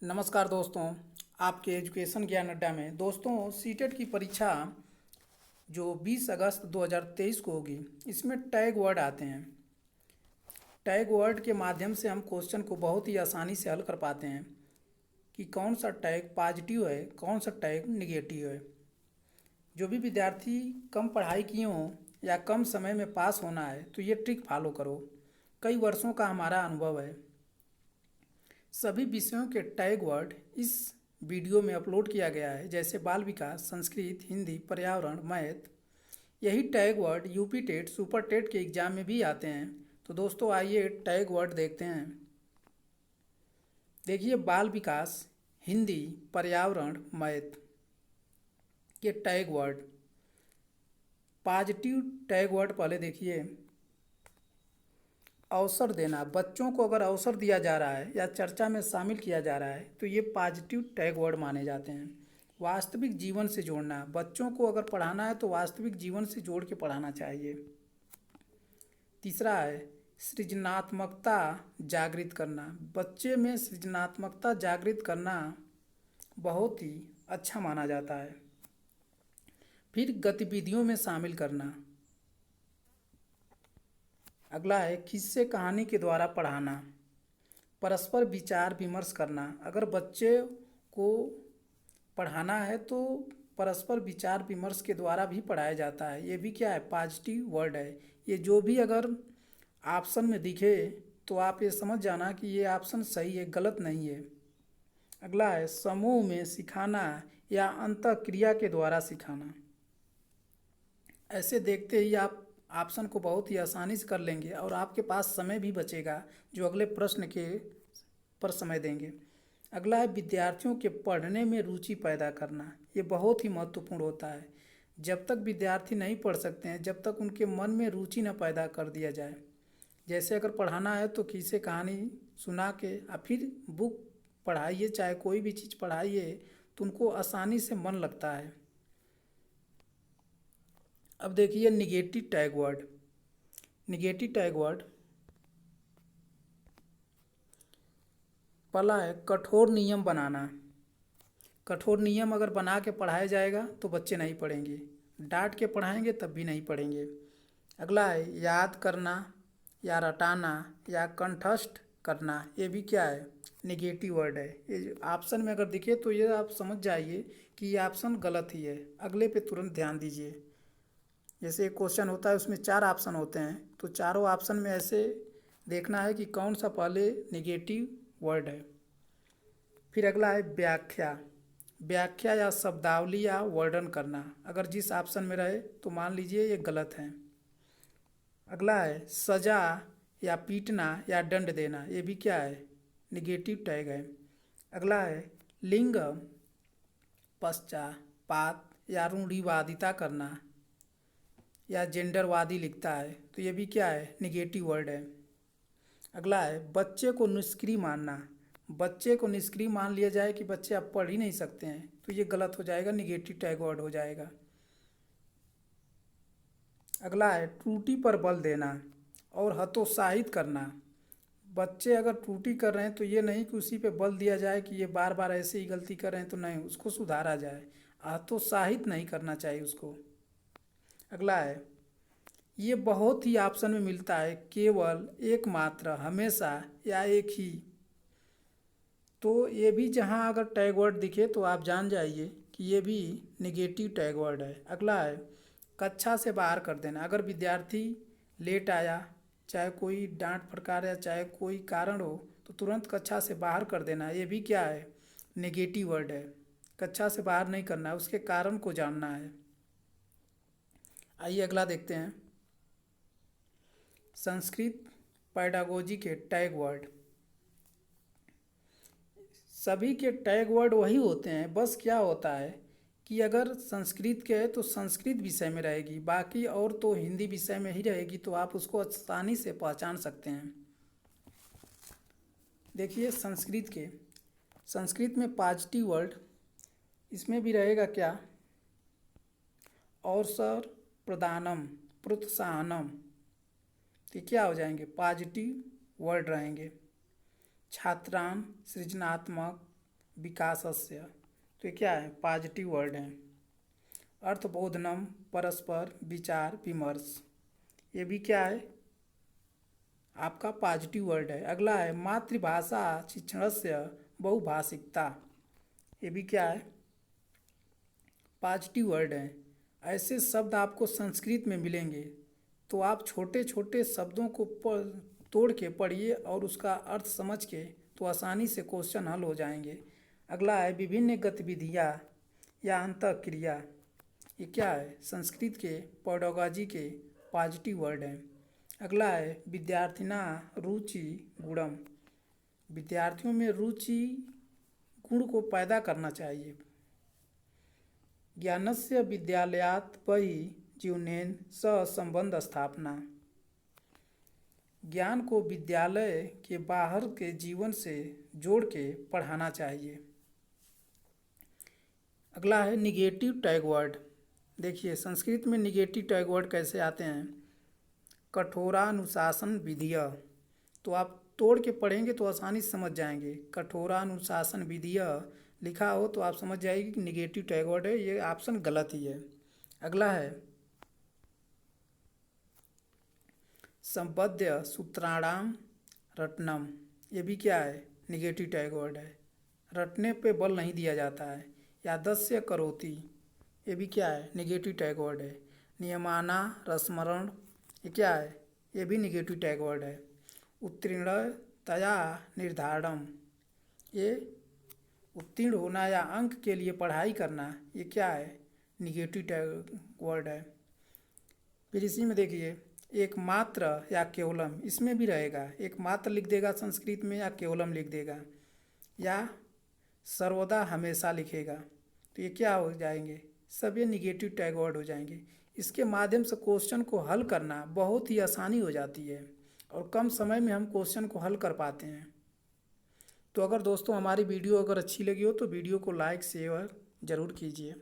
नमस्कार दोस्तों, आपके एजुकेशन ज्ञान अड्डा में दोस्तों सीटेट की परीक्षा जो 20 अगस्त 2023 को होगी, इसमें टैग वर्ड आते हैं। टैग वर्ड के माध्यम से हम क्वेश्चन को बहुत ही आसानी से हल कर पाते हैं कि कौन सा टैग पॉजिटिव है, कौन सा टैग निगेटिव है। जो भी विद्यार्थी कम पढ़ाई किए हों या कम समय में पास होना है तो ये ट्रिक फॉलो करो। कई वर्षों का हमारा अनुभव है। सभी विषयों के टैग वर्ड इस वीडियो में अपलोड किया गया है, जैसे बाल विकास, संस्कृत, हिंदी, पर्यावरण, मैथ। यही tag word UP TET, super TET के एग्जाम में भी आते हैं। तो दोस्तों आइए टैग वर्ड देखते हैं। देखिए, बाल विकास, हिंदी, पर्यावरण, मैथ के tag word. Positive tag word पहले देखिए। अवसर देना, बच्चों को अगर अवसर दिया जा रहा है या चर्चा में शामिल किया जा रहा है तो ये पॉजिटिव टैग वर्ड माने जाते हैं। वास्तविक जीवन से जोड़ना, बच्चों को अगर पढ़ाना है तो वास्तविक जीवन से जोड़ के पढ़ाना चाहिए। तीसरा है सृजनात्मकता जागृत करना, बच्चे में सृजनात्मकता जागृत करना बहुत ही अच्छा माना जाता है। फिर गतिविधियों में शामिल करना। अगला है किस्से कहानी के द्वारा पढ़ाना। परस्पर विचार विमर्श करना, अगर बच्चे को पढ़ाना है तो परस्पर विचार विमर्श के द्वारा भी पढ़ाया जाता है। ये भी क्या है, पॉजिटिव वर्ड है। ये जो भी अगर ऑप्शन में दिखे तो आप ये समझ जाना कि ये ऑप्शन सही है, गलत नहीं है। अगला है समूह में सिखाना या अंतःक्रिया के द्वारा सिखाना। ऐसे देखते ही आप ऑप्शन को बहुत ही आसानी से कर लेंगे और आपके पास समय भी बचेगा जो अगले प्रश्न के पर समय देंगे। अगला है विद्यार्थियों के पढ़ने में रुचि पैदा करना। ये बहुत ही महत्वपूर्ण होता है। जब तक विद्यार्थी नहीं पढ़ सकते हैं, जब तक उनके मन में रुचि न पैदा कर दिया जाए। जैसे अगर पढ़ाना है तो किस्से कहानी सुना के और फिर बुक पढ़ाइए, चाहे कोई भी चीज़ पढ़ाइए तो उनको आसानी से मन लगता है। अब देखिए negative tag word. Negative tag word पहला है कठोर नियम बनाना। कठोर नियम अगर बना के पढ़ाया जाएगा तो बच्चे नहीं पढ़ेंगे, डांट के पढ़ाएंगे तब भी नहीं पढ़ेंगे। अगला है याद करना या रटाना या कंठस्थ करना। ये भी क्या है, निगेटिव वर्ड है। ये ऑप्शन में अगर दिखे तो ये आप समझ जाइए कि ये ऑप्शन गलत ही है। अगले पे तुरंत ध्यान दीजिए। जैसे एक क्वेश्चन होता है उसमें 4 ऑप्शन होते हैं तो चारों ऑप्शन में ऐसे देखना है कि कौन सा पहले निगेटिव वर्ड है। फिर अगला है व्याख्या। व्याख्या या शब्दावली या वर्णन करना, अगर जिस ऑप्शन में रहे तो मान लीजिए ये गलत है। अगला है सजा या पीटना या दंड देना। ये भी क्या है, निगेटिव टैग है। अगला है लिंग पक्षपात या रूढ़िवादिता करना या जेंडरवादी लिखता है तो ये भी क्या है, निगेटिव वर्ड है। अगला है बच्चे को निष्क्रिय मानना। बच्चे को निष्क्रिय मान लिया जाए कि बच्चे अब पढ़ ही नहीं सकते हैं तो ये गलत हो जाएगा, निगेटिव टैग वर्ड हो जाएगा। अगला है त्रुटि पर बल देना और हतोत्साहित करना। बच्चे अगर त्रुटि कर रहे हैं तो ये नहीं कि उसी पे बल दिया जाए कि ये बार बार ऐसे ही गलती कर रहे हैं, तो नहीं, उसको सुधारा जाए। हतोत्साहित नहीं करना चाहिए उसको। अगला है ये बहुत ही ऑप्शन में मिलता है, केवल, एकमात्र, हमेशा या एक ही। तो ये भी जहाँ अगर टैग वर्ड दिखे तो आप जान जाइए कि ये भी निगेटिव टैग वर्ड है। अगला है कक्षा से बाहर कर देना। अगर विद्यार्थी लेट आया, चाहे कोई डांट फटकार या चाहे कोई कारण हो तो तुरंत कक्षा से बाहर कर देना। ये भी क्या है, निगेटिव वर्ड है। कक्षा से बाहर नहीं करना है, उसके कारण को जानना है। आइए अगला देखते हैं संस्कृत पैडागोजी के टैग वर्ड। सभी के टैग वर्ड वही होते हैं, बस क्या होता है कि अगर संस्कृत के है तो संस्कृत विषय में रहेगी, बाकी और तो हिंदी विषय में ही रहेगी, तो आप उसको आसानी से पहचान सकते हैं। देखिए संस्कृत में पॉजिटिव वर्ड इसमें भी रहेगा क्या, अवसर प्रदानम, प्रोत्साहनम। तो क्या हो जाएंगे, पॉजिटिव वर्ड रहेंगे। छात्रान, सृजनात्मक, विकासस्य, तो ये क्या है, पॉजिटिव वर्ड है। अर्थबोधनम, परस्पर विचार विमर्श, ये भी क्या है, आपका पॉजिटिव वर्ड है। अगला है मातृभाषा शिक्षणस्य बहुभाषिकता, ये भी क्या है, पॉजिटिव वर्ड है। ऐसे शब्द आपको संस्कृत में मिलेंगे तो आप छोटे छोटे शब्दों को तोड़ के पढ़िए और उसका अर्थ समझ के तो आसानी से क्वेश्चन हल हो जाएंगे। अगला है विभिन्न गतिविधियाँ या अंतःक्रिया, ये क्या है, संस्कृत के पेडागॉजी के पॉजिटिव वर्ड हैं। अगला है विद्यार्थिना रुचि गुणम, विद्यार्थियों में रुचि गुण को पैदा करना चाहिए। ज्ञानस्य विद्यालयात् बहिः जीवनेन सह संबंध स्थापना, ज्ञान को विद्यालय के बाहर के जीवन से जोड़ के पढ़ाना चाहिए। अगला है निगेटिव टैग वर्ड, देखिए संस्कृत में निगेटिव टैग वर्ड कैसे आते हैं। कठोरानुशासन विधिय, तो आप तोड़ के पढ़ेंगे तो आसानी से समझ जाएंगे। कठोरानुशासन विधिय लिखा हो तो आप समझ जाएंगे कि निगेटिव टैग वर्ड है, ये ऑप्शन गलत ही है। अगला है संबद्ध सूत्राणाम रटनम, ये भी क्या है, निगेटिव टैग वर्ड है, रटने पे बल नहीं दिया जाता है। यादस्य करोति, ये भी क्या है, निगेटिव टैग वर्ड है। नियमाना रस्मरण, ये क्या है, ये भी निगेटिव टैग वर्ड है। उत्तीर्णतया निर्धारणम, ये उत्तीर्ण होना या अंक के लिए पढ़ाई करना, ये क्या है, निगेटिव टैग वर्ड है। फिर इसी में देखिए एक मात्र या केवलम, इसमें भी रहेगा, एक मात्र लिख देगा संस्कृत में या केवलम लिख देगा या सर्वदा हमेशा लिखेगा, तो ये क्या हो जाएंगे, सब ये निगेटिव टैग वर्ड हो जाएंगे। इसके माध्यम से क्वेश्चन को हल करना बहुत ही आसानी हो जाती है और कम समय में हम क्वेश्चन को हल कर पाते हैं। तो अगर दोस्तों हमारी वीडियो अगर अच्छी लगी हो तो वीडियो को लाइक शेयर ज़रूर कीजिए।